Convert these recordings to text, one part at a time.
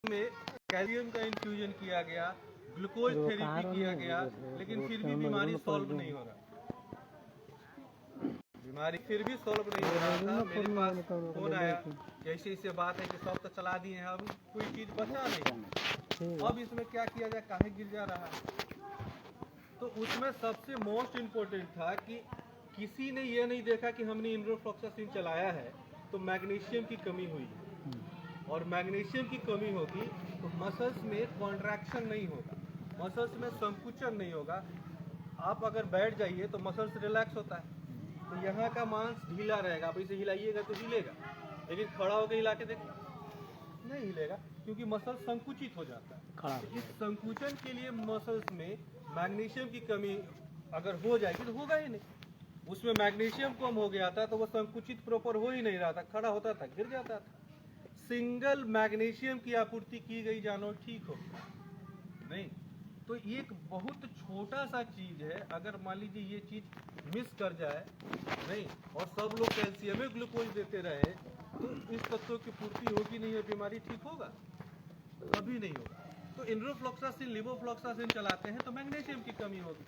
में कैल्शियम का इन्फ्यूजन किया गया, ग्लूकोज थेरेपी किया गया, लेकिन फिर भी बीमारी सॉल्व नहीं हो रहा। बीमारी फिर भी सॉल्व नहीं हो रहा था। मेरे पास फोन आया, जैसे इससे बात है कि सब तो चला दिए हैं, अब कोई चीज बचा नहीं, अब इसमें क्या किया जाए, काहे गिर जा रहा है। तो उसमें सबसे मोस्ट इम्पोर्टेंट था कि किसी ने ये नहीं देखा कि हमने इंडोफ्लॉक्सासिन चलाया है तो मैग्नीशियम की कमी हुई है, और मैग्नीशियम की कमी होगी तो मसल्स में कॉन्ट्रैक्शन नहीं होगा, मसल्स में संकुचन नहीं होगा। आप अगर बैठ जाइए तो मसल्स रिलैक्स होता है, तो यहाँ का मांस ढीला रहेगा, आप इसे हिलाइएगा तो हिलेगा, लेकिन खड़ा होकर हिला के देखिए नहीं हिलेगा, क्योंकि मसल संकुचित हो जाता है। तो इस संकुचन के लिए मसल्स में मैग्नीशियम की कमी अगर हो जाएगी तो होगा ही नहीं। उसमें मैग्नीशियम कम हो गया था तो वो संकुचित प्रॉपर हो ही नहीं रहा था, खड़ा होता था, गिर जाता था। सिंगल मैग्नीशियम की आपूर्ति की गई जानवर ठीक हो नहीं। तो ये एक बहुत छोटा सा चीज है, अगर मान लीजिए ये चीज मिस कर जाए नहीं, और सब लोग कैल्शियम में ग्लूकोज देते रहे तो इस तत्वों की पूर्ति होगी नहीं और बीमारी ठीक होगा, कभी नहीं होगा। तो इंडोफ्लॉक्सासिन, लिवोफ्लॉक्सासिन चलाते हैं तो मैग्नीशियम की कमी होगी।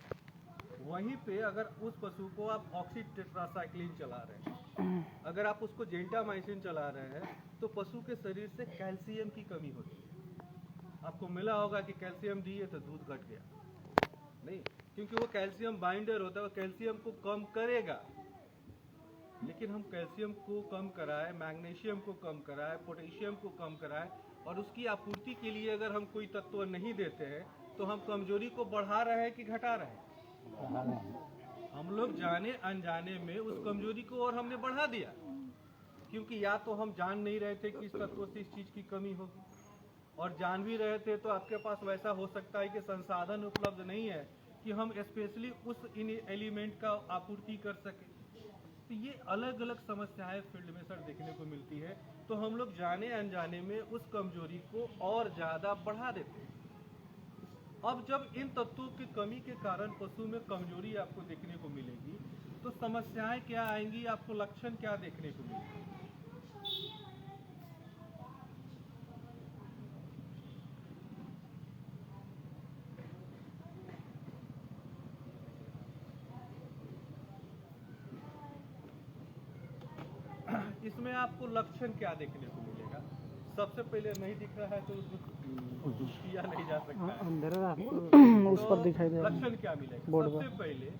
वहीं पे अगर उस पशु को आप ऑक्सीटेट्रासाइक्लिन चला रहे हैं, अगर आप उसको जेंटामाइसिन चला रहे हैं, तो पशु के शरीर से कैल्शियम की कमी होती है। आपको मिला होगा कि कैल्शियम दिए तो दूध घट गया, नहीं, क्योंकि वो कैल्शियम बाइंडर होता है, वो कैल्शियम को कम करेगा। लेकिन हम कैल्शियम को कम कराए, मैग्नीशियम को कम कराए, पोटेशियम को कम कराए, और उसकी आपूर्ति के लिए अगर हम कोई तत्व नहीं देते हैं तो हम कमजोरी को बढ़ा रहे हैं कि घटा रहे हैं। हम लोग जाने अनजाने में उस कमजोरी को और हमने बढ़ा दिया, क्योंकि या तो हम जान नहीं रहे थे कि इस तत्व से इस चीज की कमी होगी, और जान भी रहे थे तो आपके पास वैसा हो सकता है कि संसाधन उपलब्ध नहीं है कि हम स्पेशली उस इन एलिमेंट का आपूर्ति कर सके। तो ये अलग अलग समस्याएं फील्ड में सर देखने को मिलती है, तो हम लोग जाने अनजाने में उस कमजोरी को और ज्यादा बढ़ा देते हैं। अब जब इन तत्वों की कमी के कारण पशु में कमजोरी आपको देखने को मिलेगी तो समस्याएं क्या आएंगी, आपको लक्षण क्या देखने को मिलेंगे। इसमें आपको लक्षण क्या देखने को मिलेगा। सबसे पहले नहीं दिख रहा है तो उसको किया नहीं जा सकता है। उस पर दिखाई दे लक्षण क्या मिलेगा, सबसे पहले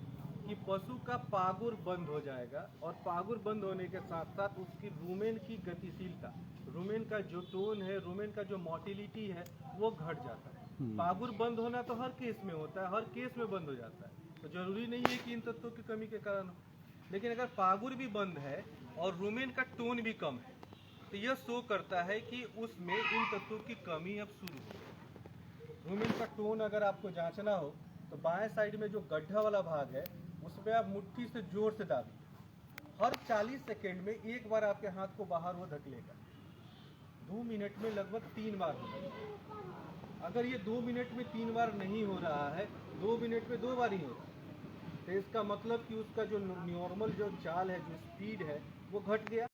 कि पशु का पागुर बंद हो जाएगा, और पागुर बंद होने के साथ साथ उसकी रूमेन की गतिशीलता, रूमेन का जो टोन है, रूमेन का जो मोटिलिटी है वो घट जाता है। पागुर बंद होना तो हर केस में होता है, हर केस में बंद हो जाता है, तो जरूरी नहीं है कि इन तत्वों की कमी के कारण हो। लेकिन अगर पागुर भी बंद है और रूमेन का टोन भी कम है तो यह शो करता है कि उसमें इन तत्वों की कमी अब शुरू हो। रूमेन का टोन अगर आपको जांचना हो तो बाएं साइड में जो गड्ढा वाला भाग है उस पर आप मुट्ठी से जोर से दाबिए, हर 40 सेकेंड में एक बार आपके हाथ को बाहर वो धकेलेगा, 2 मिनट में लगभग 3 बार होगा। अगर ये 2 मिनट में 3 बार नहीं हो रहा है, 2 मिनट में 2 बार ही हो रहा है, तो इसका मतलब कि उसका जो नॉर्मल जो चाल है, जो स्पीड है वो घट गया।